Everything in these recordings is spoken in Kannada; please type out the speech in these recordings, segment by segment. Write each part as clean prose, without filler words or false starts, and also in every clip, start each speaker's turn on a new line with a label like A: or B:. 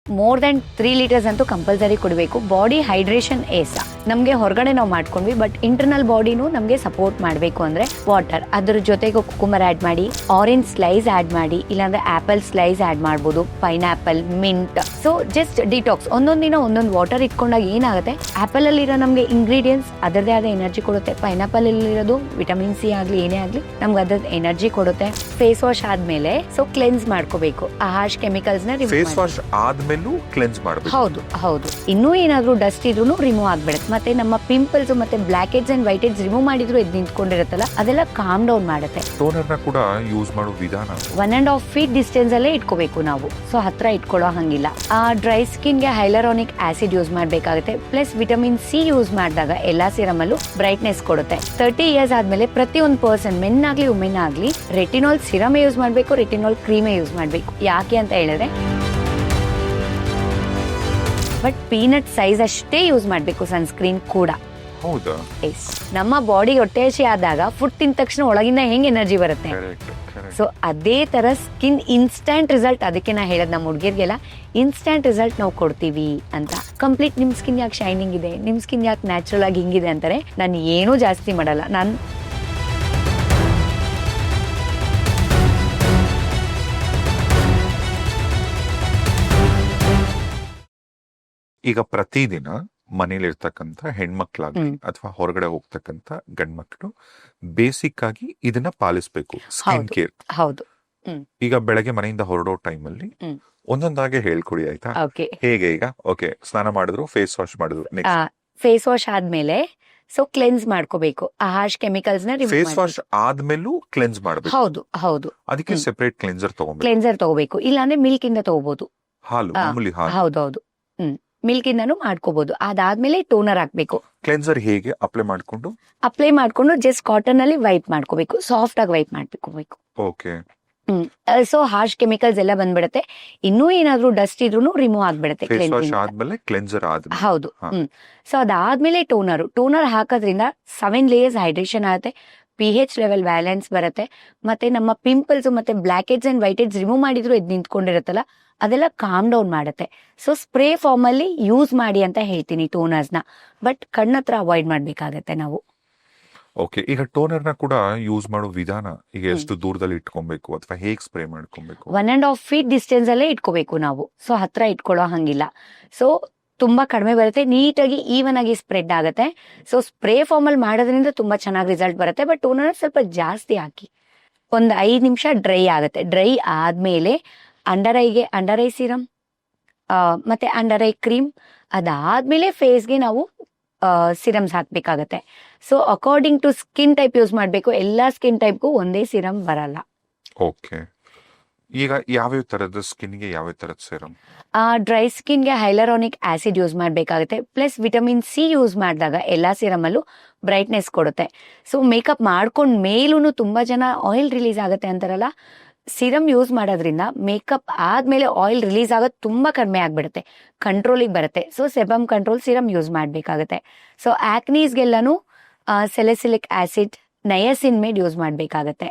A: ಮೋರ್ ದೆನ್ 3 ಲೀಟರ್ಸ್ ಅಂತೂ ಕಂಪಲ್ಸರಿ ಕುಡಿಬೇಕು. ಬಾಡಿ ಹೈಡ್ರೇಷನ್ ನಮಗೆ ಹೊರಗಡೆ ನಾವು ಮಾಡ್ಕೊಂಡ್ವಿ, ಬಟ್ ಇಂಟರ್ನಲ್ ಬಾಡಿನೂ ನಮಗೆ ಸಪೋರ್ಟ್ ಮಾಡಬೇಕು ಅಂದ್ರೆ ವಾಟರ್, ಅದ್ರ ಜೊತೆಗೆ ಕುಕುಮರ್ ಆಡ್ ಮಾಡಿ, ಆರೆಂಜ್ ಸ್ಲೈಸ್ ಆಡ್ ಮಾಡಿ, ಇಲ್ಲಾಂದ್ರೆ ಆಪಲ್ ಸ್ಲೈಸ್ ಆಡ್ ಮಾಡ್ಬೋದು, pineapple, mint. So just detox, ಒಂದೊಂದಿನ ಒಂದೊಂದು ವಾಟರ್ ಇಟ್ಕೊಂಡಾಗ ಏನಾಗುತ್ತೆ, ಆಪಲ್ ಅಲ್ಲಿರೋ ನಮಗೆ ಇಂಗ್ರೀಡಿಯೆಂಟ್ಸ್ ಅದರದೇ ಆದ ಎನರ್ಜಿ ಕೊಡುತ್ತೆ, ಪೈನಾಪಲ್ ಅಲ್ಲಿರೋದು ವಿಟಮಿನ್ ಸಿ ಆಗ್ಲಿ ಏನೇ ಆಗ್ಲಿ ನಮ್ಗೆ ಅದ್ರದ್ದು ಎನರ್ಜಿ ಕೊಡುತ್ತೆ. ಫೇಸ್ ವಾಶ್ ಆದ್ಮೇಲೆ ಸೊ ಕ್ಲೆನ್ಸ್ ಮಾಡ್ಕೋಬೇಕು, ಆ ಹಾರ್ಶ್ ಕೆಮಿಕಲ್ಸ್ ನ
B: ಫೇಸ್ ವಾಶ್ ಆದ್ಮೇಲೂ ಕ್ಲೆನ್ಸ್ ಮಾಡಬೇಕು.
A: ಹೌದು ಇನ್ನೂ ಏನಾದ್ರೂ ಡಸ್ಟ್ ಇದ್ರೂ ರಿಮೂವ್ ಆಗ್ಬಿಡುತ್ತೆ. ಮತ್ತೆ ನಮ್ಮ ಪಿಂಪಲ್ಸ್ ಮತ್ತೆ block heads and white heads remove ಮಾಡಿದ್ರು ಎದ್ದು ನಿಂತ್ಕೊಂಡಿರುತ್ತಲ್ಲ, ಅದೆಲ್ಲ ಕಾಮ್ ಡೌನ್ ಮಾಡುತ್ತೆ.
B: ಟೋನರ್ ನ ಕೂಡ ಯೂಸ್ ಮಾಡೋ ವಿಧಾನ
A: 1.5 feet ಡಿಸ್ಟೆನ್ಸ್ ಅಲ್ಲೇ ಇಟ್ಕೋಬೇಕು ನಾವು, ಸೊ ಹತ್ರ ಇಟ್ಕೊಳ್ಳೋ ಹಂಗಿಲ್ಲ. ಆ ಡ್ರೈ ಸ್ಕಿನ್ ಗೆ ಹೈಲರಾನಿಕ್ ಆಸಿಡ್ ಯೂಸ್ ಮಾಡ್ಬೇಕಾಗುತ್ತೆ. ಪ್ಲಸ್ ವಿಟಮಿನ್ ಸಿ ಯೂಸ್ ಮಾಡಿದಾಗ ಎಲ್ಲಾ ಸಿರಮ್ ಅಲ್ಲೂ ಬ್ರೈಟ್ನೆಸ್ ಕೊಡುತ್ತೆ. 30 years ಆದ್ಮೇಲೆ ಪ್ರತಿಯೊಂದು ಪರ್ಸನ್, ಮೆನ್ ಆಗ್ಲಿ ವುಮೆನ್ ಆಗ್ಲಿ, ರೆಟಿನಾಲ್ ಸಿರಮ್ ಯೂಸ್ ಮಾಡ್ಬೇಕು, ರೆಟಿನಾಲ್ ಕ್ರೀಮೇ ಯೂಸ್ ಮಾಡ್ಬೇಕು. ಯಾಕೆ ಅಂತ ಹೇಳಿದ್ರೆ ಬಟ್ ಪೀನಟ್ ಸೈಜ್ ಅಷ್ಟೇ ಯೂಸ್ ಮಾಡಬೇಕು ಸನ್ಸ್ಕ್ರೀನ್ ಕೂಡ.
B: ಹೌದಾ?
A: ನಮ್ಮ ಬಾಡಿ ಹೊಟ್ಟೆ ಹಸಿ ಆದಾಗ ಫುಡ್ ತಿಂದ ತಕ್ಷಣ ಒಳಗಿಂದ ಹೆಂಗ್ ಎನರ್ಜಿ ಬರುತ್ತೆ, ಸೊ ಅದೇ ತರ ಸ್ಕಿನ್ ಇನ್ಸ್ಟಂಟ್ ರಿಸಲ್ಟ್. ಅದಕ್ಕೆ ನಾ ಹೇಳೋದು ನಮ್ಮ ಹುಡುಗಿರ್ಗೆಲ್ಲ ಇನ್ಸ್ಟಂಟ್ ರಿಸಲ್ಟ್ ನಾವು ಕೊಡ್ತೀವಿ ಅಂತ. ಕಂಪ್ಲೀಟ್ ನಿಮ್ ಸ್ಕಿನ್ ಯಾಕೆ ಶೈನಿಂಗ್ ಇದೆ, ನಿಮ್ ಸ್ಕಿನ್ ಯಾಕೆ ನ್ಯಾಚುರಲ್ ಆಗಿ ಹಿಂಗಿದೆ ಅಂತಾರೆ. ನಾನು ಏನೂ ಜಾಸ್ತಿ ಮಾಡಲ್ಲ. ನಾನು
B: ಈಗ ಪ್ರತಿದಿನ ಮನೇಲಿ ಇರ್ತಕ್ಕಂಥ ಹೆಣ್ಮಕ್ಳಾಗ್ಲಿ ಅಥವಾ ಹೊರಗಡೆ ಹೋಗ್ತಕ್ಕಂಥ ಗಂಡ್ಮಕ್ಳು ಬೇಸಿಕ್ ಆಗಿ ಇದನ್ನ ಪಾಲಿಸ್ಬೇಕು, ಸ್ಕಿನ್ ಕೇರ್.
A: ಹೌದು.
B: ಈಗ ಬೆಳಗ್ಗೆ ಮನೆಯಿಂದ ಹೊರಡೋ ಟೈಮಲ್ಲಿ ಒಂದೊಂದಾಗೆ ಹೇಳ್ಕೊಡಿ ಆಯ್ತಾ? ಹೇಗೆ? ಈಗ ಓಕೆ, ಸ್ನಾನ ಮಾಡಿದ್ರು, ಫೇಸ್ ವಾಶ್ ಮಾಡಿದ್ರು,
A: ಫೇಸ್ ವಾಶ್ ಆದ್ಮೇಲೆ ಸೊ ಕ್ಲೆನ್ಸ್ ಮಾಡ್ಕೋಬೇಕು, ಆ ಹಾರ್ಶ್ ಕೆಮಿಕಲ್ಸ್ ನ
B: ಫೇಸ್ ವಾಶ್ ಆದ್ಮೇಲೂ ಕ್ಲೆನ್ಸ್ ಮಾಡಬೇಕು.
A: ಹೌದು
B: ಅದಕ್ಕೆ ಸೆಪರೇಟ್ ಕ್ಲೆನ್ಸರ್
A: ತಗೋಬೇಕು. ಇಲ್ಲಾಂದ್ರೆ ಮಿಲ್ಕ್ ಇಂದ ತಗೋಬಹುದು,
B: ಹಾಲು, ಮಾಮೂಲಿ ಹಾಲು.
A: ಹೌದೌದು, ಮಿಲ್ಕ್ ಇಂದನೂ ಮಾಡ್ಕೋಬಹುದು. ಅದಾದ್ಮೇಲೆ ಟೋನರ್ ಹಾಕ್ಬೇಕು.
B: ಕ್ಲೆನ್ಸರ್ ಹೇಗೆ ಅಪ್ಲೈ ಮಾಡ್ಕೊಂಡು
A: ಜಸ್ಟ್ ಕಾಟನ್ ಅಲ್ಲಿ ವೈಪ್ ಮಾಡ್ಕೋಬೇಕು, ಸಾಫ್ಟ್ ಆಗಿ ವೈಪ್ ಮಾಡ್ಕೋಬೇಕು.
B: ಓಕೆ.
A: ಸೊ ಹಾರ್ಶ್ ಕೆಮಿಕಲ್ಸ್ ಎಲ್ಲ ಬಂದ್ಬಿಡುತ್ತೆ. ಇನ್ನೂ ಏನಾದ್ರೂ ಡಸ್ಟ್ ಇದ್ರೂ ರಿಮೂವ್ ಆಗ್ಬಿಡುತ್ತೆ. ಹೌದು. ಸೊ ಅದಾದ್ಮೇಲೆ ಟೋನರ್ ಹಾಕೋದ್ರಿಂದ 7 layers ಹೈಡ್ರೇಷನ್ ಆಗುತ್ತೆ, pH ಲೆವೆಲ್ ಬ್ಯಾಲೆನ್ಸ್ ಬರುತ್ತೆ, ಮತ್ತೆ ನಮ್ಮ ಪಿಂಪಲ್ಸ್ ಮತ್ತೆ block heads and white heads remove ಮಾಡಿದ್ರು ಎದ್ದು ನಿಂತ್ಕೊಂಡಿರುತ್ತಲ್ಲ, ಅದೆಲ್ಲ ಕಾಮ್ ಡೌನ್ ಮಾಡುತ್ತೆ. ಸೊ ಸ್ಪ್ರೇ ಫಾರ್ಮ್ ಅಲ್ಲಿ ಯೂಸ್ ಮಾಡಿ ಅಂತ ಹೇಳ್ತೀನಿ ಟೋನರ್ಸ್ ನ, ಬಟ್ ಕಣ್ಣತ್ರ ಅವಾಯ್ಡ್ ಮಾಡ್ಬೇಕಾಗತ್ತೆ ನಾವು.
B: ಓಕೆ. ಈಗ ಟೋನರ್ ನ ಕೂಡ ಯೂಸ್ ಮಾಡೋ ವಿಧಾನ, ಈಗ ಎಷ್ಟು ದೂರದಲ್ಲಿ ಇಟ್ಕೊಬೇಕು ಅಥವಾ ಹೇಗೆ ಸ್ಪ್ರೇ ಮಾಡ್ಕೊಬೇಕು?
A: 1.5 feet ಡಿಸ್ಟೆನ್ಸ್ ಅಲ್ಲೇ ಇಟ್ಕೋಬೇಕು ನಾವು, ಸೊ ಹತ್ರ ಇಟ್ಕೊಳ್ಳೋ ಹಂಗಿಲ್ಲ. ಸೊ ತುಂಬಾ ಕಡಿಮೆ ಬರುತ್ತೆ, ನೀಟಾಗಿ ಈವನ್ ಆಗಿ ಸ್ಪ್ರೆಡ್ ಆಗುತ್ತೆ. ಸೊ ಸ್ಪ್ರೇ ಫಾರ್ಮ್ ಅಲ್ಲಿ ಮಾಡೋದ್ರಿಂದ ತುಂಬಾ ಚೆನ್ನಾಗಿ ರಿಸಲ್ಟ್ ಬರುತ್ತೆ. ಬಟ್ ಟೋನರ್ ಸ್ವಲ್ಪ ಜಾಸ್ತಿ ಹಾಕಿ, ಒಂದು 5 ನಿಮಿಷ ಡ್ರೈ ಆಗುತ್ತೆ. ಡ್ರೈ ಆದ್ಮೇಲೆ ಅಂಡರ್ ಐ ಸಿರಮ್ ಮತ್ತೆ ಅಂಡರ್ ಐ ಕ್ರೀಮ್, ಅದಾದ್ಮೇಲೆ ಫೇಸ್ಗೆ ನಾವು ಸಿರಮ್ಸ್ ಹಾಕ್ಬೇಕಾಗತ್ತೆ. So according to skin type use ಮಾಡ್ಬೇಕು. ಎಲ್ಲಾ ಸ್ಕಿನ್ ಟೈಪ್ಗೂ ಒಂದೇ ಸಿರಮ್ ಬರಲ್ಲ.
B: ಓಕೆ. ಈಗ ಯಾವ್ಯಾವ ತರದ ಸ್ಕಿನ್ಗೆ ಯಾವ ತರದ ಸಿರಮ್?
A: ಡ್ರೈ ಸ್ಕಿನ್ಗೆ ಹೈಲರಾನಿಕ್ ಆಸಿಡ್ ಯೂಸ್ ಮಾಡ್ಬೇಕಾಗುತ್ತೆ. ಪ್ಲಸ್ ವಿಟಮಿನ್ ಸಿ ಯೂಸ್ ಮಾಡಿದಾಗ ಎಲ್ಲಾ ಸಿರಮ್ ಅಲ್ಲೂ ಬ್ರೈಟ್ನೆಸ್ ಕೊಡುತ್ತೆ. ಸೊ ಮೇಕಪ್ ಮಾಡ್ಕೊಂಡ್ ಮೇಲೂ ತುಂಬಾ ಜನ ಆಯಿಲ್ ರಿಲೀಸ್ ಆಗುತ್ತೆ ಅಂತಾರಲ್ಲ, ಸಿರಮ್ ಯೂಸ್ ಮಾಡೋದ್ರಿಂದ ಮೇಕಪ್ ಆದ್ಮೇಲೆ ಆಯಿಲ್ ರಿಲೀಸ್ ಆಗೋದು ತುಂಬಾ ಕಡಿಮೆ ಆಗ್ಬಿಡುತ್ತೆ, ಕಂಟ್ರೋಲಿಗೆ ಬರುತ್ತೆ. So sebum control serum use ಮಾಡ್ಬೇಕಾಗತ್ತೆ. ಸೊ ಆಕ್ನೀಸ್ಗೆಲ್ಲಾನು salicylic acid, niacinamide use ಮಾಡ್ಬೇಕಾಗತ್ತೆ.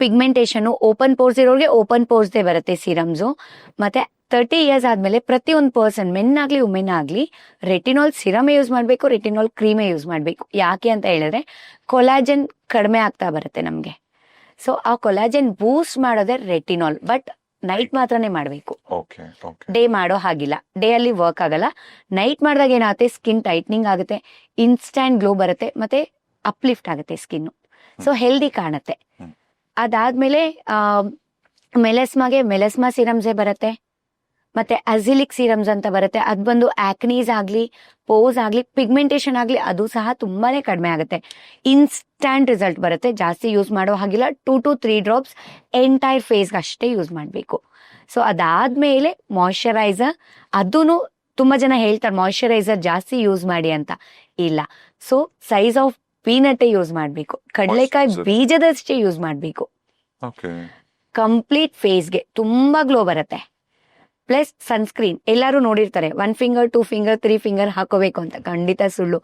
A: ಪಿಗ್ಮೆಂಟೇಷನ್, ಓಪನ್ ಪೋರ್ಸ್ ಇರೋರಿಗೆ ಓಪನ್ ಪೋರ್ಸ್ದೇ ಬರುತ್ತೆ ಸಿರಮ್ಸು. ಮತ್ತೆ 30 years ಆದ್ಮೇಲೆ ಪ್ರತಿಯೊಂದು ಪರ್ಸನ್, ಮೆನ್ ಆಗ್ಲಿ ವುಮೆನ್ ಆಗ್ಲಿ, ರೆಟಿನಾಲ್ ಸಿರಮೇ ಯೂಸ್ ಮಾಡ್ಬೇಕು, ರೆಟಿನಾಲ್ ಕ್ರೀಮೇ ಯೂಸ್ ಮಾಡ್ಬೇಕು. ಯಾಕೆ ಅಂತ ಹೇಳಿದ್ರೆ ಕೊಲಾಜನ್ ಕಡಿಮೆ ಆಗ್ತಾ ಬರುತ್ತೆ ನಮ್ಗೆ. ಸೊ ಆ ಕೊಲಾಜನ್ ಬೂಸ್ಟ್ ಮಾಡೋದೇ ರೆಟಿನಾಲ್, ಬಟ್ ನೈಟ್ ಮಾತ್ರನೇ ಮಾಡಬೇಕು, ಡೇ ಮಾಡೋ ಹಾಗಿಲ್ಲ. ಡೇ ಅಲ್ಲಿ ವರ್ಕ್ ಆಗಲ್ಲ. ನೈಟ್ ಮಾಡಿದಾಗ ಏನಾಗುತ್ತೆ, ಸ್ಕಿನ್ ಟೈಟ್ನಿಂಗ್ ಆಗುತ್ತೆ, ಇನ್ಸ್ಟಂಟ್ ಗ್ಲೋ ಬರುತ್ತೆ, ಮತ್ತೆ ಅಪ್ಲಿಫ್ಟ್ ಆಗುತ್ತೆ ಸ್ಕಿನ್, ಸೊ ಹೆಲ್ದಿ ಕಾಣುತ್ತೆ. ಅದಾದ್ಮೇಲೆ ಮೆಲೆಸ್ಮಾ ಸಿರಮ್ಸೇ ಬರುತ್ತೆ, ಮತ್ತೆ ಅಜಿಲಿಕ್ ಸಿರಮ್ಸ್ ಅಂತ ಬರುತ್ತೆ. ಅದ್ ಬಂದು ಆಕ್ನೀಸ್ ಆಗ್ಲಿ, ಪೋಸ್ ಆಗ್ಲಿ, ಪಿಗ್ಮೆಂಟೇಷನ್ ಆಗ್ಲಿ, ಅದು ಸಹ ತುಂಬಾನೇ ಕಡಿಮೆ ಆಗುತ್ತೆ. ಇನ್ಸ್ಟಂಟ್ ರಿಸಲ್ಟ್ ಬರುತ್ತೆ, ಜಾಸ್ತಿ ಯೂಸ್ ಮಾಡೋ ಹಾಗಿಲ್ಲ. 2 to 3 drops ಎಂಟೈರ್ ಫೇಸ್ಗೆ ಅಷ್ಟೇ ಯೂಸ್ ಮಾಡಬೇಕು. ಸೊ ಅದಾದ್ಮೇಲೆ ಮಾಯಿಶ್ಚರೈಸರ್, ಅದೂ ತುಂಬಾ ಜನ ಹೇಳ್ತಾರೆ ಮಾಯಿಶ್ಚರೈಸರ್ ಜಾಸ್ತಿ ಯೂಸ್ ಮಾಡಿ ಅಂತ. ಇಲ್ಲ, so size of peanut use ಮಾಡ್ಬೇಕು, ಕಡಲೆಕಾಯಿ ಬೀಜದಷ್ಟೇ ಯೂಸ್ ಮಾಡ್ಬೇಕು. ಕಂಪ್ಲೀಟ್ ಫೇಸ್ಗೆ ತುಂಬಾ ಗ್ಲೋ ಬರುತ್ತೆ. ಪ್ಲಸ್ ಸನ್ಸ್ಕ್ರೀನ್ ಎಲ್ಲರೂ ನೋಡಿರ್ತಾರೆ 1 finger 2 finger 3 finger ಹಾಕೋಬೇಕು ಅಂತ. ಖಂಡಿತ ಸುಳ್ಳು.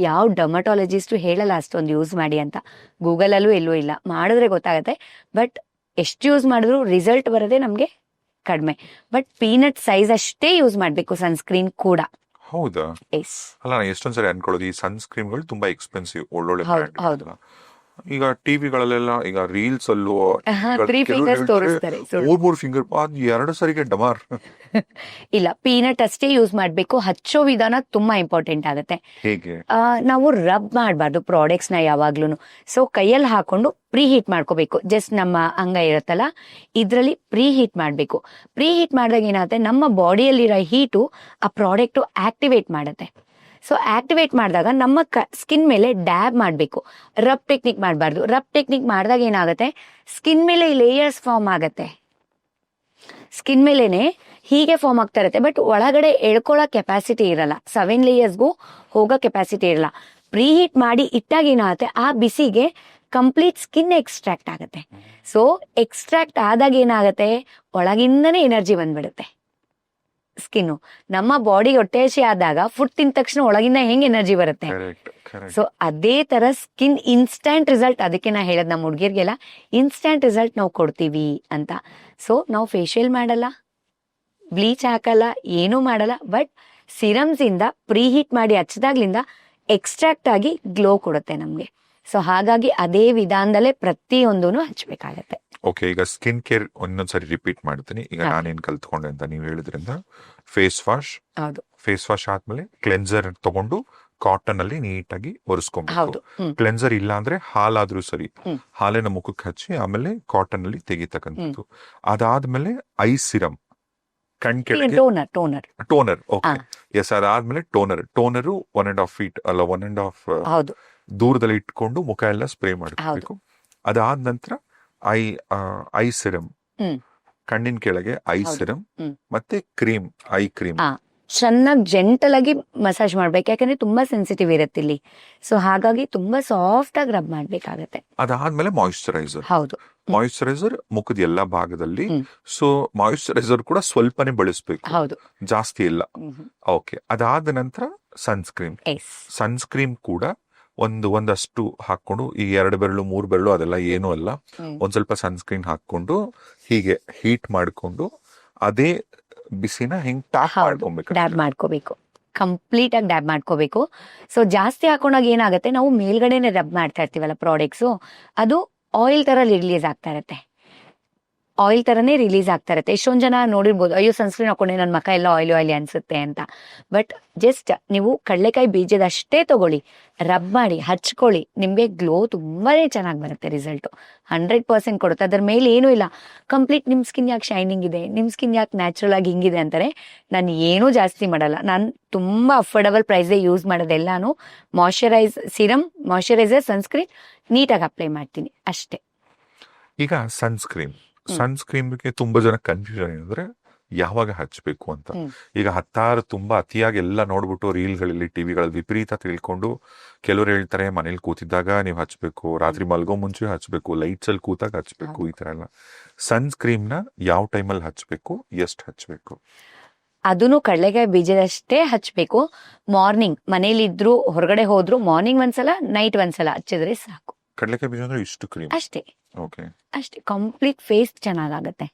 A: ಯಾವ ಡರ್ಮಟಾಲಜಿಸ್ಟು ಹೇಳಲ್ಲ ಅಷ್ಟೊಂದು ಯೂಸ್ ಮಾಡಿ ಅಂತ. ಗೂಗಲ್ ಅಲ್ಲೂ ಎಲ್ಲೂ ಇಲ್ಲ, ಮಾಡಿದ್ರೆ ಗೊತ್ತಾಗತ್ತೆ. ಬಟ್ ಎಷ್ಟು ಯೂಸ್ ಮಾಡಿದ್ರು ರಿಸಲ್ಟ್ ಬರೋದೇ ನಮ್ಗೆ ಕಡಿಮೆ. ಬಟ್ ಪೀನಟ್ ಸೈಜ್ ಅಷ್ಟೇ ಯೂಸ್ ಮಾಡಬೇಕು ಸನ್ಸ್ಕ್ರೀನ್ ಕೂಡ.
B: ಹೌದಾ?
A: ಎಸ್,
B: ಅಲ್ಲ, ನಾನು ಎಷ್ಟೊಂದ್ಸರಿ ಅನ್ಕೊಳ್ಳೋದು ಈ ಸನ್ಸ್ಕ್ರೀನ್ಗಳು ತುಂಬಾ ಎಕ್ಸ್ಪೆನ್ಸಿವ್, ಒಳ್ಳೊಳ್ಳೆ
A: ಹೌದು
B: brand
A: ಹೌದು.
B: ಇರುತ್ತಲ್ಲ. ಈಗ ಟಿವಿಗಳಲ್ಲೆಲ್ಲ ಈಗ ರೀಲ್ಸ್ ಅಲ್ಲೂ
A: 3 ಫಿಂಗರ್ಸ್ ತೋರಿಸ್ತಾರೆ.
B: ಮೂರ್ ಫಿಂಗರ್ ಅದ್ 2 ಸರಿಗೆ ಡಮಾರ್.
A: ಇಲ್ಲ, ಪೀನಟ್ ಅಷ್ಟೇ ಯೂಸ್ ಮಾಡಬೇಕು. ಹಚ್ಚೋ ವಿಧಾನ ತುಂಬಾ ಇಂಪಾರ್ಟೆಂಟ್ ಆಗುತ್ತೆ.
B: ಹೇಗೆ?
A: ನಾವು ರಬ್ ಮಾಡಬಾರ್ದು ಪ್ರಾಡಕ್ಟ್ಸ್ ನ ಯಾವಾಗ್ಲೂ. ಸೊ ಕೈಯಲ್ಲಿ ಹಾಕೊಂಡು ಪ್ರೀ ಹೀಟ್ ಮಾಡ್ಕೋಬೇಕು. ಜಸ್ಟ್ ನಮ್ಮ ಅಂಗ ಇರುತ್ತಲ್ಲ ಇದ್ರಲ್ಲಿ ಪ್ರೀ ಹೀಟ್ ಮಾಡಬೇಕು. ಪ್ರೀ ಹೀಟ್ ಮಾಡಿದಾಗ ಏನಾಗುತ್ತೆ, ನಮ್ಮ ಬಾಡಿಯಲ್ಲಿರೋ ಹೀಟು ಆ ಪ್ರಾಡಕ್ಟು ಆಕ್ಟಿವೇಟ್ ಮಾಡುತ್ತೆ. ಸೊ ಆಕ್ಟಿವೇಟ್ ಮಾಡಿದಾಗ ನಮ್ಮ ಸ್ಕಿನ್ ಮೇಲೆ ಡ್ಯಾಬ್ ಮಾಡಬೇಕು, ರಬ್ ಟೆಕ್ನಿಕ್ ಮಾಡಬಾರ್ದು. ರಬ್ ಟೆಕ್ನಿಕ್ ಮಾಡಿದಾಗ ಏನಾಗುತ್ತೆ, ಸ್ಕಿನ್ ಮೇಲೆ ಲೇಯರ್ಸ್ ಫಾರ್ಮ್ ಆಗುತ್ತೆ. ಸ್ಕಿನ್ ಮೇಲೆನೆ ಹೀಗೆ ಫಾರ್ಮ್ ಆಗ್ತಾ ಇರುತ್ತೆ, ಬಟ್ ಒಳಗಡೆ ಎಳ್ಕೊಳ್ಳೋ ಕೆಪಾಸಿಟಿ ಇರಲ್ಲ. 7 ಲೇಯರ್ಸ್ಗೂ ಹೋಗೋ ಕೆಪಾಸಿಟಿ ಇರಲ್ಲ. ಪ್ರೀ ಹೀಟ್ ಮಾಡಿ ಇಟ್ಟಾಗ ಏನಾಗುತ್ತೆ, ಆ ಬಿಸಿಗೆ ಕಂಪ್ಲೀಟ್ ಸ್ಕಿನ್ ಎಕ್ಸ್ಟ್ರಾಕ್ಟ್ ಆಗುತ್ತೆ. ಸೊ ಎಕ್ಸ್ಟ್ರಾಕ್ಟ್ ಆದಾಗ ಏನಾಗುತ್ತೆ, ಒಳಗಿಂದನೇ ಎನರ್ಜಿ ಬಂದ್ಬಿಡುತ್ತೆ. ಸ್ಕಿನ್ನು ನಮ್ಮ ಬಾಡಿ ಹೊಟ್ಟೆ ಹಸಿ ಆದಾಗ ಫುಡ್ ತಿಂದ ತಕ್ಷಣ ಒಳಗಿಂದ ಹೆಂಗ್ ಎನರ್ಜಿ ಬರುತ್ತೆ. ಸೊ ಅದೇ ತರ ಸ್ಕಿನ್ ಇನ್ಸ್ಟಂಟ್ ರಿಸಲ್ಟ್. ಅದಕ್ಕೆ ನಾ ಹೇಳದ್ ನಮ್ಮ ಹುಡುಗಿರ್ಗೆಲ್ಲ ಇನ್ಸ್ಟಂಟ್ ರಿಸಲ್ಟ್ ನಾವು ಕೊಡ್ತೀವಿ ಅಂತ. ಸೊ ನಾವು ಫೇಶಿಯಲ್ ಮಾಡಲ್ಲ, ಬ್ಲೀಚ್ ಹಾಕಲ್ಲ, ಏನೂ ಮಾಡಲ್ಲ. ಬಟ್ ಸಿರಮ್ಸ್ ಇಂದ ಪ್ರೀ ಹೀಟ್ ಮಾಡಿ ಹಚ್ಚದಾಗ್ಲಿಂದ ಎಕ್ಸ್ಟ್ರಾಕ್ಟ್ ಆಗಿ ಗ್ಲೋ ಕೊಡುತ್ತೆ ನಮ್ಗೆ. ಸೊ ಹಾಗಾಗಿ ಅದೇ ವಿಧಾನದಲ್ಲೇ ಪ್ರತಿಯೊಂದೂ ಹಚ್ಬೇಕಾಗತ್ತೆ.
B: ಓಕೆ, ಈಗ ಸ್ಕಿನ್ ಕೇರ್ ಒಂದೊಂದ್ಸರಿ ರಿಪೀಟ್ ಮಾಡ್ತೀನಿ. ಈಗ ನಾನೇನ್ ಕಲ್ತ್ಕೊಂಡೆ ಅಂತ ನೀವು ಹೇಳಿದ್ರಿಂದ, ಫೇಸ್ ವಾಶ್,
A: ಹೌದು
B: ಫೇಸ್ ವಾಶ್ ಆದ್ಮೇಲೆ ಕ್ಲೆನ್ಸರ್ ತಗೊಂಡು ಕಾಟನ್ ಅಲ್ಲಿ ನೀಟಾಗಿ ಒರೆಸ್ಕೊಬೇಕು.
A: ಹೌದು.
B: ಕ್ಲೆನ್ಸರ್ ಇಲ್ಲ ಅಂದ್ರೆ ಹಾಲಾದ್ರೂ ಸರಿ, ಹಾಲಿನ ಮುಖಕ್ಕೆ ಹಚ್ಚಿ ಆಮೇಲೆ ಕಾಟನ್ ಅಲ್ಲಿ ತೆಗಿತಕ್ಕಂಥದ್ದು. ಅದಾದ್ಮೇಲೆ ಐ ಸಿರಮ್, ಕಣ್ ಕೆಳಗೆ ಟೋನರ್. Okay, yes. ಅದಾದ್ಮೇಲೆ ಟೋನರು 1.5 feet ಅಲ್ಲ 1.5
A: ಹೌದು
B: ದೂರದಲ್ಲಿ ಇಟ್ಕೊಂಡು ಮುಖ ಎಲ್ಲ ಸ್ಪ್ರೇ ಮಾಡ್ಕೋಬೇಕು. ಅದಾದ ನಂತರ ಐ ಸಿರಮ್, ಕಣ್ಣಿನ ಕೆಳಗೆ ಐ ಸಿರಮ್, ಮತ್ತೆ ಕ್ರೀಮ್, ಐ ಕ್ರೀಮ್
A: ಚೆನ್ನಾಗಿ ಜೆಂಟಲ್ ಆಗಿ ಮಸಾಜ್ ಮಾಡ್ಬೇಕು. ಯಾಕಂದ್ರೆ ತುಂಬಾ ಸೆನ್ಸಿಟಿವ್ ಇರುತ್ತೆ ಇಲ್ಲಿ. ಸೊ ಹಾಗಾಗಿ ತುಂಬಾ ಸಾಫ್ಟ್ ಆಗಿ ರಬ್ ಮಾಡ್ಬೇಕಾಗತ್ತೆ.
B: ಅದಾದ್ಮೇಲೆ ಮಾಯಿಶ್ಚರೈಸರ್.
A: ಹೌದು,
B: ಮಾಯಿಶ್ಚರೈಸರ್ ಮುಖದ ಎಲ್ಲಾ ಭಾಗದಲ್ಲಿ. ಸೊ ಮಾಯಿಶ್ಚರೈಸರ್ ಕೂಡ ಸ್ವಲ್ಪನೇ ಬಳಸಬೇಕು,
A: ಹೌದು, ಜಾಸ್ತಿ
B: ಇಲ್ಲ. ಓಕೆ, ಅದಾದ ನಂತರ ಸನ್ಸ್ಕ್ರೀನ್. ಸನ್ಸ್ಕ್ರೀನ್ ಕೂಡ ಒಂದಷ್ಟು ಹಾಕೊಂಡು, ಈ 2 ಬೆರಳು 3 ಬೆರಳು ಅದೆಲ್ಲ ಏನೂ ಅಲ್ಲ, ಒಂದ್ ಸ್ವಲ್ಪ ಸನ್ಸ್ಕ್ರೀನ್ ಹಾಕೊಂಡು ಹೀಗೆ ಹೀಟ್ ಮಾಡ್ಕೊಂಡು ಅದೇ ಬಿಸಿನ ಹಿಂಗ್
A: ಡ್ಯಾಬ್ ಮಾಡ್ಕೋಬೇಕು. ಕಂಪ್ಲೀಟ್ ಆಗಿ ಡ್ಯಾಬ್ ಮಾಡ್ಕೋಬೇಕು. ಸೊ ಜಾಸ್ತಿ ಹಾಕೊಂಡಾಗ ಏನಾಗುತ್ತೆ, ನಾವು ಮೇಲ್ಗಡೆನೆ ರಬ್ ಮಾಡ್ತಾ ಇರ್ತೀವಲ್ಲ ಪ್ರಾಡಕ್ಟ್ಸು, ಅದು ಆಯಿಲ್ ತರ ರಿಲೀಸ್ ಆಗ್ತಾ ಇರುತ್ತೆ. ಎಷ್ಟೊಂದ್ ಜನ ನೋಡಿರ್ಬೋದು, ಅಯ್ಯೋ ಸನ್ಸ್ಕ್ರೀನ್ ಹಾಕೊಂಡೆ ನನ್ನ ಮುಖ ಎಲ್ಲ ಆಯಿಲಿ ಅನ್ಸುತ್ತೆ ಅಂತ. ಬಟ್ ಜಸ್ಟ್ ನೀವು ಕಡಲೆಕಾಯಿ ಬೀಜದಷ್ಟೇ ತಗೊಳ್ಳಿ, ರಬ್ ಮಾಡಿ ಹಚ್ಕೊಳ್ಳಿ, ನಿಮ್ಗೆ ಗ್ಲೋ ತುಂಬಾನೇ ಚೆನ್ನಾಗಿ ಬರುತ್ತೆ. ರಿಸಲ್ಟ್ 100% ಕೊಡುತ್ತೆ. ಅದ್ರ ಮೇಲೆ ಏನೂ ಇಲ್ಲ. ಕಂಪ್ಲೀಟ್ ನಿಮ್ ಸ್ಕಿನ್ ಯಾಕೆ ಶೈನಿಂಗ್ ಇದೆ, ನಿಮ್ ಸ್ಕಿನ್ ಯಾಕೆ ನ್ಯಾಚುರಲ್ ಆಗಿ ಹಿಂಗಿದೆ ಅಂತಾರೆ. ನಾನು ಏನೂ ಜಾಸ್ತಿ ಮಾಡಲ್ಲ. ನಾನು ತುಂಬಾ ಅಫೋರ್ಡಬಲ್ ಪ್ರೈಸ್ ಯೂಸ್ ಮಾಡೋದೆಲ್ಲಾನು ಮಾಯಿಶ್ಚರೈಸರ್, ಸನ್ಸ್ಕ್ರೀನ್ ನೀಟಾಗಿ ಅಪ್ಲೈ ಮಾಡ್ತೀನಿ ಅಷ್ಟೇ.
B: ಈಗ ಸನ್ಸ್ಕ್ರೀನ್ಗೆ ತುಂಬಾ ಜನ ಕನ್ಫ್ಯೂಷನ್ ಏನಂದ್ರೆ ಯಾವಾಗ ಹಚ್ಬೇಕು ಅಂತ. ಈಗ ತುಂಬಾ ಅತಿಯಾಗಿ ಎಲ್ಲ ನೋಡ್ಬಿಟ್ಟು ರೀಲ್ಗಳಲ್ಲಿ, ಟಿವಿಗಳಲ್ಲಿ ವಿಪರೀತ ತಿಳ್ಕೊಂಡು ಕೆಲವರು ಹೇಳ್ತಾರೆ ಮನೇಲಿ ಕೂತಿದ್ದಾಗ ನೀವು ಹಚ್ಬೇಕು, ರಾತ್ರಿ ಮಲ್ಗೋ ಮುಂಚೆ ಹಚ್ಬೇಕು, ಲೈಟ್ಸ್ ಅಲ್ಲಿ ಕೂತಾಗ ಹಚ್ಬೇಕು, ಈ ತರ ಎಲ್ಲ. ಸನ್ಸ್ಕ್ರೀನ್ ನ ಯಾವ ಟೈಮಲ್ಲಿ ಹಚ್ಬೇಕು, ಎಷ್ಟು ಹಚ್ಬೇಕು?
A: ಅದನ್ನು ಕಡಲೆಕಾಯಿ ಬೀಜದಷ್ಟೇ ಹಚ್ಬೇಕು. ಮಾರ್ನಿಂಗ್ ಮನೇಲಿದ್ರು ಹೊರಗಡೆ ಹೋದ್ರು ಮಾರ್ನಿಂಗ್ ಒಂದ್ಸಲ, ನೈಟ್ ಒಂದ್ಸಲ ಹಚ್ಚಿದ್ರೆ ಸಾಕು.
B: ಕಡಲೆಕಾಯಿ ಬೀಜ ಅಂದ್ರೆ ಇಷ್ಟು ಕ್ರೀಮ್
A: ಅಷ್ಟೇ.
B: ಓಕೆ,
A: ಅಷ್ಟೇ. ಕಂಪ್ಲೀಟ್ ಫೇಸ್ ಚೆನ್ನಾಗಾಗತ್ತೆ.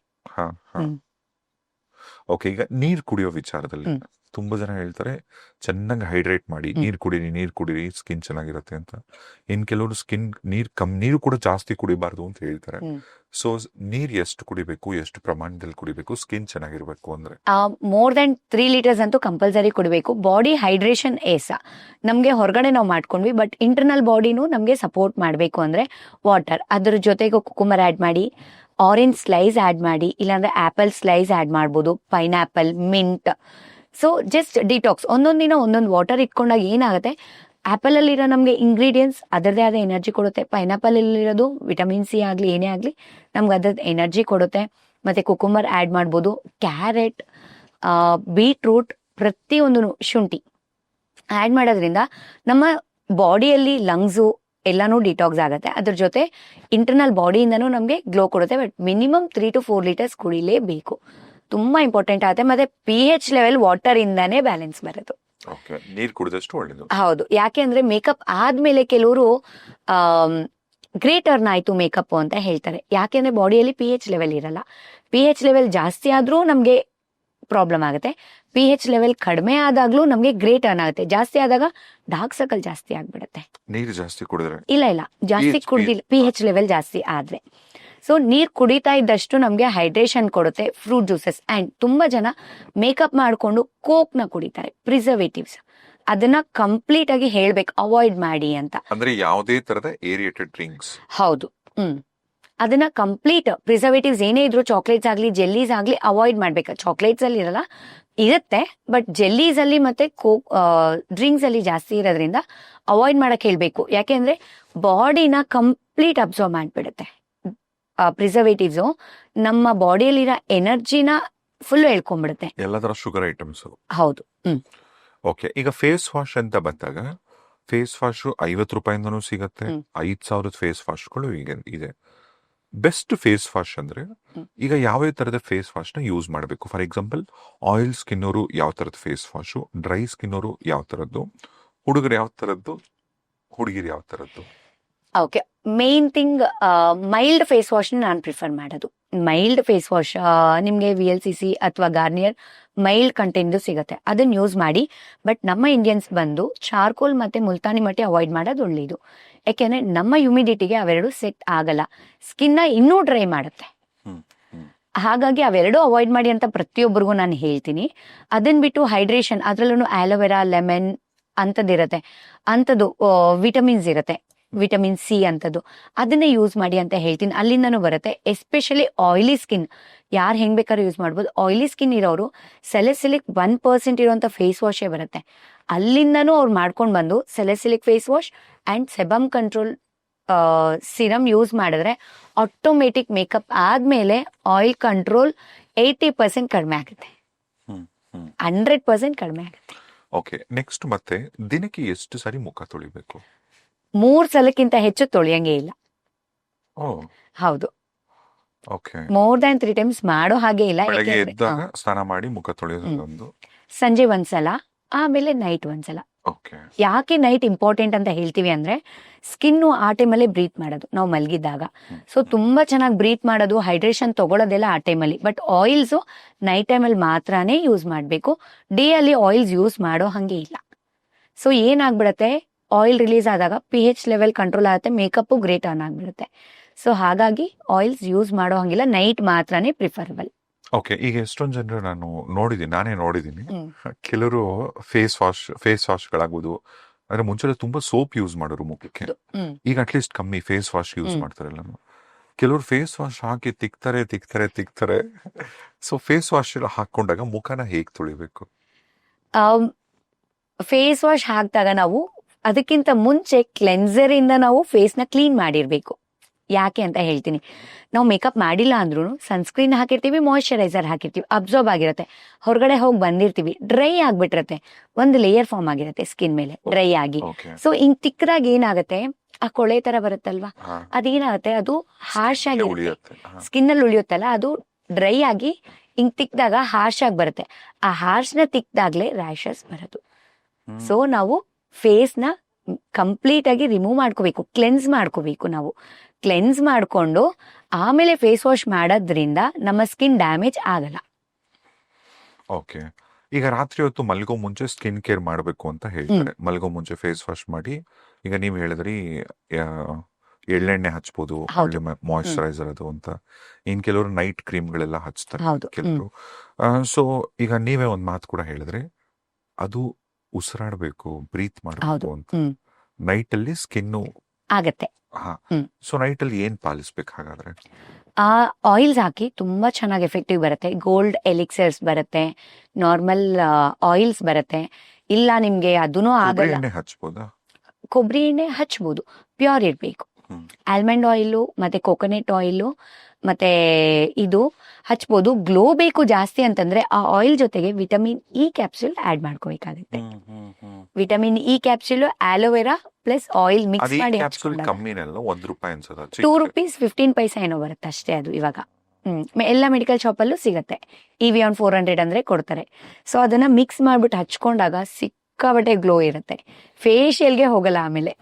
B: ಓಕೆ, ಈಗ ನೀರ್ ಕುಡಿಯೋ ವಿಚಾರದಲ್ಲಿ ತುಂಬಾ ಜನ ಹೇಳ್ತಾರೆ ಚೆನ್ನಾಗಿ ಹೈಡ್ರೇಟ್ ಮಾಡಿ ನೀರ್ ಕುಡೀರಿ ಸ್ಕಿನ್ ಚೆನ್ನಾಗಿರುತ್ತೆ ಅಂತ. ಇನ್ ಕೆಲವರು ನೀರು ಕೂಡ ಜಾಸ್ತಿ ಕುಡಿಬಾರ್ದು ಅಂತ ಹೇಳ್ತಾರೆ. ಸೊ ನೀರ್ ಎಷ್ಟು ಕುಡಿಬೇಕು, ಎಷ್ಟು ಪ್ರಮಾಣದಲ್ಲಿ ಕುಡಿಬೇಕು ಸ್ಕಿನ್ ಚೆನ್ನಾಗಿರ್ಬೇಕು ಅಂದ್ರೆ?
A: ಮೋರ್ ದನ್ 3 liters ಅಂತೂ ಕಂಪಲ್ಸರಿ ಕುಡಿಬೇಕು. ಬಾಡಿ ಹೈಡ್ರೇಷನ್ ನಮ್ಗೆ ಹೊರಗಡೆ ನಾವು ಮಾಡ್ಕೊಂಡ್ವಿ, ಬಟ್ ಇಂಟರ್ನಲ್ ಬಾಡಿನೂ ನಮ್ಗೆ ಸಪೋರ್ಟ್ ಮಾಡ್ಬೇಕು ಅಂದ್ರೆ ವಾಟರ್, ಅದ್ರ ಜೊತೆಗೆ ಕುಕುಂಬರ್ ಆಡ್ ಮಾಡಿ, ಆರೆಂಜ್ ಸ್ಲೈಸ್ ಆಡ್ ಮಾಡಿ, ಇಲ್ಲಾಂದ್ರೆ ಆಪಲ್ ಸ್ಲೈಸ್ ಆಡ್ ಮಾಡ್ಬೋದು, pineapple, mint. So just detox, ಒಂದೊಂದ್ ದಿನ ಒಂದೊಂದು ವಾಟರ್ ಇಟ್ಕೊಂಡಾಗ ಏನಾಗುತ್ತೆ, ಆಪಲ್ ಅಲ್ಲಿರೋ ನಮ್ಗೆ ಇಂಗ್ರೀಡಿಯೆಂಟ್ಸ್ ಅದರದೇ ಆದ ಎನರ್ಜಿ ಕೊಡುತ್ತೆ. ಪೈನಾಪಲ್ ಅಲ್ಲಿರೋದು ವಿಟಮಿನ್ ಸಿ ಆಗ್ಲಿ ಏನೇ ಆಗ್ಲಿ ನಮ್ಗೆ ಅದ್ರದ್ದು ಎನರ್ಜಿ ಕೊಡುತ್ತೆ. ಮತ್ತೆ ಕುಕುಂಬರ್ ಆಡ್ ಮಾಡ್ಬೋದು, ಕ್ಯಾರೆಟ್, ಬೀಟ್ರೂಟ್, ಪ್ರತಿಯೊಂದು ಶುಂಠಿ ಆಡ್ ಮಾಡೋದ್ರಿಂದ ನಮ್ಮ ಬಾಡಿಯಲ್ಲಿ ಲಂಗ್ಸು ಎಲ್ಲಾನು ಡಿಟಾಕ್ಸ್ ಆಗುತ್ತೆ. ಅದ್ರ ಜೊತೆ ಇಂಟರ್ನಲ್ ಬಾಡಿಯಿಂದನೂ ನಮ್ಗೆ ಗ್ಲೋ ಕೊಡುತ್ತೆ. ಬಟ್ ಮಿನಿಮಮ್ 3 to 4 liters ಕುಡಿಲೇಬೇಕು. ತುಂಬಾ ಇಂಪಾರ್ಟೆಂಟ್ ಆಗುತ್ತೆ. ಮತ್ತೆ pH ಲೆವೆಲ್ ವಾಟರ್ ಇಂದಾನೇ ಬ್ಯಾಲೆನ್ಸ್ ಬರೋದು.
B: ನೀರ್ ಕುಡಿದಷ್ಟು ಒಳ್ಳೇದು.
A: ಹೌದು, ಯಾಕೆ ಅಂದ್ರೆ ಮೇಕಪ್ ಆದ್ಮೇಲೆ ಕೆಲವರು ಗ್ರೇಟ್ ಅರ್ನ್ ಆಯ್ತು ಮೇಕಪ್ ಅಂತ ಹೇಳ್ತಾರೆ. ಯಾಕೆಂದ್ರೆ ಬಾಡಿಯಲ್ಲಿ pH ಲೆವೆಲ್ ಇರಲ್ಲ. pH ಲೆವೆಲ್ ಜಾಸ್ತಿ ಆದ್ರೂ ನಮ್ಗೆ ಪ್ರಾಬ್ಲಮ್ ಆಗುತ್ತೆ. pH ಲೆವೆಲ್ ಕಡಿಮೆ ಆದಾಗ್ಲೂ ನಮ್ಗೆ ಗ್ರೇ ಟರ್ನ್ ಆಗುತ್ತೆ. ಜಾಸ್ತಿ ಆದಾಗ ಡಾರ್ಕ್ ಸರ್ಕಲ್ ಜಾಸ್ತಿ ಆಗ್ಬಿಡುತ್ತೆ.
B: ನೀರು ಜಾಸ್ತಿ ಕುಡಿದ್ರೆ
A: ಇಲ್ಲ ಜಾಸ್ತಿ ಕುಡ್ದಿಲ್ಲ, pH ಲೆವೆಲ್ ಜಾಸ್ತಿ ಆದ್ರೆ. ಸೊ ನೀರ್ ಕುಡಿತಾ ಇದ್ದಷ್ಟು ನಮ್ಗೆ ಹೈಡ್ರೇಷನ್ ಕೊಡುತ್ತೆ ಫ್ರೂಟ್ ಜ್ಯೂಸಸ್. ಅಂಡ್ ತುಂಬಾ ಜನ ಮೇಕಪ್ ಮಾಡ್ಕೊಂಡು ಕೋಕ್ ನ ಕುಡಿತಾರೆ, ಪ್ರಿಸರ್ವೇಟಿವ್ಸ್. ಅದನ್ನ ಕಂಪ್ಲೀಟ್ ಆಗಿ ಹೇಳ್ಬೇಕು, ಅವಾಯ್ಡ್ ಮಾಡಿ ಅಂತ.
B: ಅಂದ್ರೆ ಯಾವುದೇ ತರದ ಏರಿಯೇಟೆಡ್ ಡ್ರಿಂಕ್ಸ್.
A: ಹೌದು. ಅದನ್ನ ಕಂಪ್ಲೀಟ್ ಪ್ರಿಸರ್ವೇಟಿವ್ಸ್ ಏನೇ ಇದ್ರು, ಚಾಕ್ಲೇಟ್ಸ್ ಆಗ್ಲಿ ಜೆಲ್ಲೀಸ್ ಆಗ್ಲಿ ಅವಾಯ್ಡ್ ಮಾಡ್ಬೇಕು. ಚಾಕ್ಲೇಟ್ಸ್ ಅಲ್ಲಿ ಇರಲ್ಲ, ಇರುತ್ತೆ, ಬಟ್ ಜೆಲ್ಲೀಸ್ ಅಲ್ಲಿ ಮತ್ತೆ ಡ್ರಿಂಕ್ಸ್ ಅಲ್ಲಿ ಜಾಸ್ತಿ ಇರೋದ್ರಿಂದ ಅವಾಯ್ಡ್ ಮಾಡಕ್ ಹೇಳ್ಬೇಕು. ಯಾಕೆಂದ್ರೆ ಬಾಡಿನ ಕಂಪ್ಲೀಟ್ ಅಬ್ಸರ್ವ್ ಮಾಡ್ಬಿಡುತ್ತೆ ಪ್ರಿಸರ್ವೇಟಿವ್ಸ್. ನಮ್ಮ ಬಾಡಿಯಲ್ಲಿರೋ ಎನರ್ಜಿನ ಫುಲ್ ಹೇಳ್ಕೊಂಡ್ಬಿಡುತ್ತೆ.
B: ಎಲ್ಲದರ ಶುಗರ್ ಐಟಮ್ಸ್.
A: ಹೌದು.
B: ಓಕೆ, ಈಗ ಫೇಸ್ ವಾಶ್ ಅಂತ ಬಂದಾಗ ಫೇಸ್ ವಾಶ್ 50 ರೂಪಾಯಿಂದನೂ ಸಿಗತ್ತೆ, 5,000 ಫೇಸ್ ವಾಶ್ಗಳು ಈಗ ಇದೆ. ಬೆಸ್ಟ್ ಫೇಸ್ ವಾಶ್ ಅಂದ್ರೆ ಈಗ ಯಾವ ತರದ ಫೇಸ್ ವಾಶ್ ನ ಯೂಸ್ ಮಾಡಬೇಕು? ಫಾರ್ ಎಕ್ಸಾಂಪಲ್, ಆಯಿಲ್ ಸ್ಕಿನ್ ಅವರು ಯಾವ ತರದ ಫೇಸ್ ವಾಶು, ಡ್ರೈ ಸ್ಕಿನ್ ಅವರು ಯಾವ ತರದ್ದು, ಹುಡುಗರು ಯಾವ ತರದ್ದು, ಹುಡುಗಿರು ಯಾವ ತರದ್ದು?
A: Okay, main thing mild face wash ನಾನು ಪ್ರಿಫರ್ ಮಾಡೋದು. ಮೈಲ್ಡ್ ಫೇಸ್ ವಾಶ್ ನಿಮ್ಗೆ VLCC ಅಥವಾ ಗಾರ್ನಿಯರ್ ಮೈಲ್ಡ್ ಕಂಟೆಂಟ್ ಸಿಗುತ್ತೆ, ಅದನ್ನ ಯೂಸ್ ಮಾಡಿ. ಬಟ್ ನಮ್ಮ ಇಂಡಿಯನ್ಸ್ ಬಂದು ಚಾರ್ಕೋಲ್ ಮತ್ತೆ ಮುಲ್ತಾನಿ ಮಟ್ಟಿ ಅವಾಯ್ಡ್ ಮಾಡೋದು ಒಳ್ಳೇದು. ಯಾಕೆಂದ್ರೆ ನಮ್ಮ ಹ್ಯುಮಿಡಿಟಿಗೆ ಅವೆರಡು ಸೆಟ್ ಆಗಲ್ಲ, ಸ್ಕಿನ್ ಇನ್ನೂ ಡ್ರೈ ಮಾಡುತ್ತೆ. ಹಾಗಾಗಿ ಅವೆರಡು ಅವಾಯ್ಡ್ ಮಾಡಿ ಅಂತ ಪ್ರತಿಯೊಬ್ಬರಿಗೂ ನಾನು ಹೇಳ್ತೀನಿ. ಅದನ್ನ ಬಿಟ್ಟು ಹೈಡ್ರೇಷನ್, ಅದ್ರಲ್ಲೂ ಆಲೋವೆರಾ, ಲೆಮನ್ ಅಂತದಿರತ್ತೆ, ಅಂಥದ್ದು ವಿಟಮಿನ್ಸ್ ಇರುತ್ತೆ, ವಿಟಮಿನ್ C ಅಂತದ್ದು, ಅದನ್ನ ಯೂಸ್ ಮಾಡಿ ಅಂತ ಹೇಳ್ತೀನಿ. ಅಲ್ಲಿಂದನೂ ಬರುತ್ತೆ. ಎಸ್ಪೆಷಲಿ ಆಯಿಲಿ ಸ್ಕಿನ್ ಯಾರು ಹೆಂಗ್ ಬೇಕಾದ್ರೂ ಯೂಸ್ ಮಾಡ್ಬೋದು. ಆಯಿಲಿ ಸ್ಕಿನ್ ಇರೋರು ಸೆಲೆಸಿಲಿಕ್ 1% ಇರುವಂತ ಫೇಸ್ ವಾಶೇ ಬರುತ್ತೆ, ಅಲ್ಲಿಂದನೂ ಅವ್ರು ಮಾಡ್ಕೊಂಡು ಬಂದು salicylic face wash and sebum control serum use ಮಾಡಿದ್ರೆ ಆಟೋಮೆಟಿಕ್ ಮೇಕಪ್ ಆದ್ಮೇಲೆ ಆಯಿಲ್ ಕಂಟ್ರೋಲ್ 80% ಕಡಿಮೆ ಆಗುತ್ತೆ, 100% ಕಡಿಮೆ ಆಗುತ್ತೆ.
B: ಓಕೆ, ನೆಕ್ಸ್ಟ್ ಮತ್ತೆ ದಿನಕ್ಕೆ ಎಷ್ಟು ಸಾರಿ ಮುಖ ತೊಳಿಬೇಕು?
A: 3 ಸಲಕ್ಕಿಂತ ಹೆಚ್ಚು ತೊಳೆಯಂಗೆ ಇಲ್ಲ. ಹೌದು,
B: ಓಕೆ.
A: ಮೋರ್ ದ್ಯಾನ್ 3 times ಮಾಡೋ ಹಾಗೆ ಇಲ್ಲ.
B: ಬೆಳಗ್ಗೆ ಎದ್ದಾಗ ಸ್ನಾನ ಮಾಡಿ ಮುಖ ತೊಳೆಯೋದು,
A: ಸಂಜೆ ಒಂದ್ಸಲ, ಆಮೇಲೆ ನೈಟ್ ಒಂದ್ಸಲ. ಯಾಕೆ ನೈಟ್ ಇಂಪಾರ್ಟೆಂಟ್ ಅಂತ ಹೇಳ್ತೀವಿ ಅಂದ್ರೆ, ಸ್ಕಿನ್ನು ಆ ಟೈಮಲ್ಲೇ ಬ್ರೀತ್ ಮಾಡೋದು ನಾವು ಮಲಗಿದ್ದಾಗ. ಸೊ ತುಂಬಾ ಚೆನ್ನಾಗಿ ಬ್ರೀತ್ ಮಾಡೋದು, ಹೈಡ್ರೇಷನ್ ತಗೊಳ್ಳೋದೆಲ್ಲ ಆ ಟೈಮಲ್ಲಿ. ಬಟ್ ಆಯಿಲ್ಸ್ ನೈಟ್ ಟೈಮಲ್ಲಿ ಮಾತ್ರನೇ ಯೂಸ್ ಮಾಡಬೇಕು, ಡೇ ಅಲ್ಲಿ ಆಯಿಲ್ಸ್ ಯೂಸ್ ಮಾಡೋ ಹಂಗೆ ಇಲ್ಲ. ಸೊ ಏನಾಗ್ಬಿಡತ್ತೆ, ಆಯಿಲ್ ರಿಲೀಸ್ ಆದಾಗ pH ಲೆವೆಲ್ ಕಂಟ್ರೋಲ್ ಆಗುತ್ತೆ, ಮೇಕಪ್ ಗ್ರೇಟ್ ಆನ್ ಆಗ್ಬಿಡುತ್ತೆ. ಸೊ ಹಾಗಾಗಿ ಆಯಿಲ್ಸ್ ಯೂಸ್ ಮಾಡೋ ಹಂಗಿಲ್ಲ, ನೈಟ್ ಮಾತ್ರನೇ ಪ್ರಿಫರಬಲ್.
B: ಓಕೆ, ಈಗ ಎಷ್ಟೊಂದು ಜನರು ನಾನೇ ನೋಡಿದ್ದೀನಿ, ಕೆಲವರು ಫೇಸ್ ವಾಶ್ಗಳಾಗ್ಬೋದು, ಅಂದ್ರೆ ಮುಂಚೆ ತುಂಬಾ ಸೋಪ್ ಯೂಸ್ ಮಾಡೋರು ಮುಖಕ್ಕೆ, ಈಗ ಅಟ್ಲೀಸ್ಟ್ ಕಮ್ಮಿ ಫೇಸ್ ವಾಶ್ ಯೂಸ್ ಮಾಡ್ತಾರೆ ಎಲ್ಲಾನು. ಕೆಲವರು ಫೇಸ್ ವಾಶ್ ಹಾಕಿ ತಿಕ್ತಾರೆ. ಸೊ ಫೇಸ್ ವಾಶ್ ಹಾಕೊಂಡಾಗ ಮುಖನ ಹೇಗ್ ತೊಳಿಬೇಕು?
A: ಫೇಸ್ ವಾಶ್ ಹಾಕಿದಾಗ ನಾವು ಅದಕ್ಕಿಂತ ಮುಂಚೆ ಕ್ಲೆನ್ಸರ್ ಇಂದ ನಾವು ಫೇಸ್ ನ ಕ್ಲೀನ್ ಮಾಡಿರ್ಬೇಕು. ಯಾಕೆ ಅಂತ ಹೇಳ್ತೀನಿ. ನಾವು ಮೇಕಪ್ ಮಾಡಿಲ್ಲ ಅಂದ್ರೂ ಸನ್ಸ್ಕ್ರೀನ್ ಹಾಕಿರ್ತೀವಿ, ಮಾಯಿಶ್ಚರೈಸರ್ ಹಾಕಿರ್ತೀವಿ, ಅಬ್ಸರ್ವ್ ಆಗಿರುತ್ತೆ. ಹೊರಗಡೆ ಹೋಗಿ ಬಂದಿರ್ತೀವಿ, ಡ್ರೈ ಆಗ್ಬಿಟ್ಟಿರತ್ತೆ, ಒಂದು ಲೇಯರ್ ಫಾರ್ಮ್ ಆಗಿರುತ್ತೆ ಸ್ಕಿನ್ ಮೇಲೆ ಡ್ರೈ ಆಗಿ. ಸೊ ಹಿಂಗ್ ತಿಕ್ಕದಾಗ ಏನಾಗುತ್ತೆ, ಆ ಕೊಳೆ ತರ ಬರುತ್ತಲ್ವಾ, ಅದೇನಾಗುತ್ತೆ, ಅದು ಹಾರ್ಶ್ ಆಗಿರುತ್ತೆ, ಸ್ಕಿನ್ ಅಲ್ಲಿ ಉಳಿಯುತ್ತಲ್ಲ, ಅದು ಡ್ರೈ ಆಗಿ ಹಿಂಗ್ ತಿಕ್ಕಿದಾಗ ಹಾರ್ಶ್ ಆಗಿ ಬರುತ್ತೆ. ಆ ಹಾರ್ಶ್ ನ ತಿಕ್ದಾಗ್ಲೇ ರ್ಯಾಷಸ್ ಬರೋದು. ಸೊ ನಾವು ಫೇಸ್ ನ ಕಂಪ್ಲೀಟ್ ಆಗಿ ರಿಮೂವ್ ಮಾಡ್ಕೋಬೇಕು, ಕ್ಲೆನ್ಸ್ ಮಾಡ್ಕೋಬೇಕು. ನಾವು ಕ್ಲೆನ್ಸ್ ಮಾಡ್ಕೊಂಡು ಆಮೇಲೆ ಫೇಸ್ ವಾಶ್ ಮಾಡೋದ್ರಿಂದ ನಮ್ಮ ಸ್ಕಿನ್ ಡ್ಯಾಮೇಜ್ ಆಗಲ್ಲ.
B: ಓಕೆ, ಈಗ ರಾತ್ರಿ ಹೊತ್ತು ಮಲ್ಗೋ ಮುಂಚೆ ಸ್ಕಿನ್ ಕೇರ್ ಮಾಡಬೇಕು ಅಂತ ಹೇಳ್ತಾರೆ. ಮಲ್ಗೋ ಮುಂಚೆ ಫೇಸ್ ವಾಶ್ ಮಾಡಿ, ಈಗ ನೀವು ಹೇಳಿದ್ರಿ ಎಳ್ಳೆಣ್ಣೆ ಹಚ್ಬೋದು, ಒಳ್ಳೆ ಮಾಯಿಶ್ಚರೈಸರ್ ಅದು ಅಂತ. ಇನ್ ಕೆಲವರು ನೈಟ್ ಕ್ರೀಮ್ಗಳೆಲ್ಲ ಹಚ್ತಾರೆ ಕೆಲವರು. ಸೊ ಈಗ ನೀವೇ ಒಂದ್ ಮಾತು ಕೂಡ ಹೇಳಿದ್ರಿ, ಅದು ಉಸಿರಾಡಬೇಕು, ಬ್ರೀತ್ ಮಾಡಬೇಕು ಅಂತ. ನೈಟ್ ಅಲ್ಲಿ ಸ್ಕಿನ್
A: ಆಗತ್ತೆ.
B: ಸೊ ನೈಟ್ ಅಲ್ಲಿ ಏನ್ ಪಾಲಿಸ್ಬೇಕು ಹಾಗಾದ್ರೆ?
A: ಆಯಿಲ್ಸ್ ಹಾಕಿ ತುಂಬಾ ಚೆನ್ನಾಗಿ ಎಫೆಕ್ಟಿವ್ ಬರುತ್ತೆ. ಗೋಲ್ಡ್ ಎಲಿಕ್ಸರ್ಸ್ ಬರುತ್ತೆ, ನಾರ್ಮಲ್ ಆಯಿಲ್ಸ್ ಬರುತ್ತೆ. ಇಲ್ಲ ನಿಮ್ಗೆ ಅದೂ ಆಗಲ್ಲ,
B: ಹಚ್ಬೋದಾ?
A: ಕೊಬ್ಬರಿ ಎಣ್ಣೆ ಹಚ್ಬೋದು, ಪ್ಯೂರ್ ಇರ್ಬೇಕು. ಆಲ್ಮಂಡ್ ಆಯಿಲು ಮತ್ತೆ ಕೋಕೋನಟ್ ಆಯಿಲು ಮತ್ತೆ ಇದು ಹಚ್ಬೋದು. ಗ್ಲೋ ಬೇಕು ಜಾಸ್ತಿ ಅಂತಂದ್ರೆ ಆ ಆಯಿಲ್ ಜೊತೆಗೆ ವಿಟಮಿನ್ ಇ ಕ್ಯಾಪ್ಸೂಲ್ ಆಡ್ ಮಾಡ್ಕೋಬೇಕಾಗುತ್ತೆ. Vitamin E capsule, aloe vera plus oil mix ಮಾಡಿ ₹2.15 ಏನೋ ಬರುತ್ತೆ ಅಷ್ಟೇ ಅದು ಇವಾಗ. ಎಲ್ಲ ಮೆಡಿಕಲ್ ಶಾಪ್ ಅಲ್ಲೂ ಸಿಗತ್ತೆ, EVON 400 ಅಂದ್ರೆ ಕೊಡ್ತಾರೆ. ಸೊ ಅದನ್ನ ಮಿಕ್ಸ್ ಮಾಡ್ಬಿಟ್ಟು ಹಚ್ಕೊಂಡಾಗ ಸಿಕ್ಕಾಬಟ್ಟೆ ಗ್ಲೋ ಇರುತ್ತೆ, ಫೇಶಿಯಲ್ಗೆ ಹೋಗಲ್ಲ ಆಮೇಲೆ.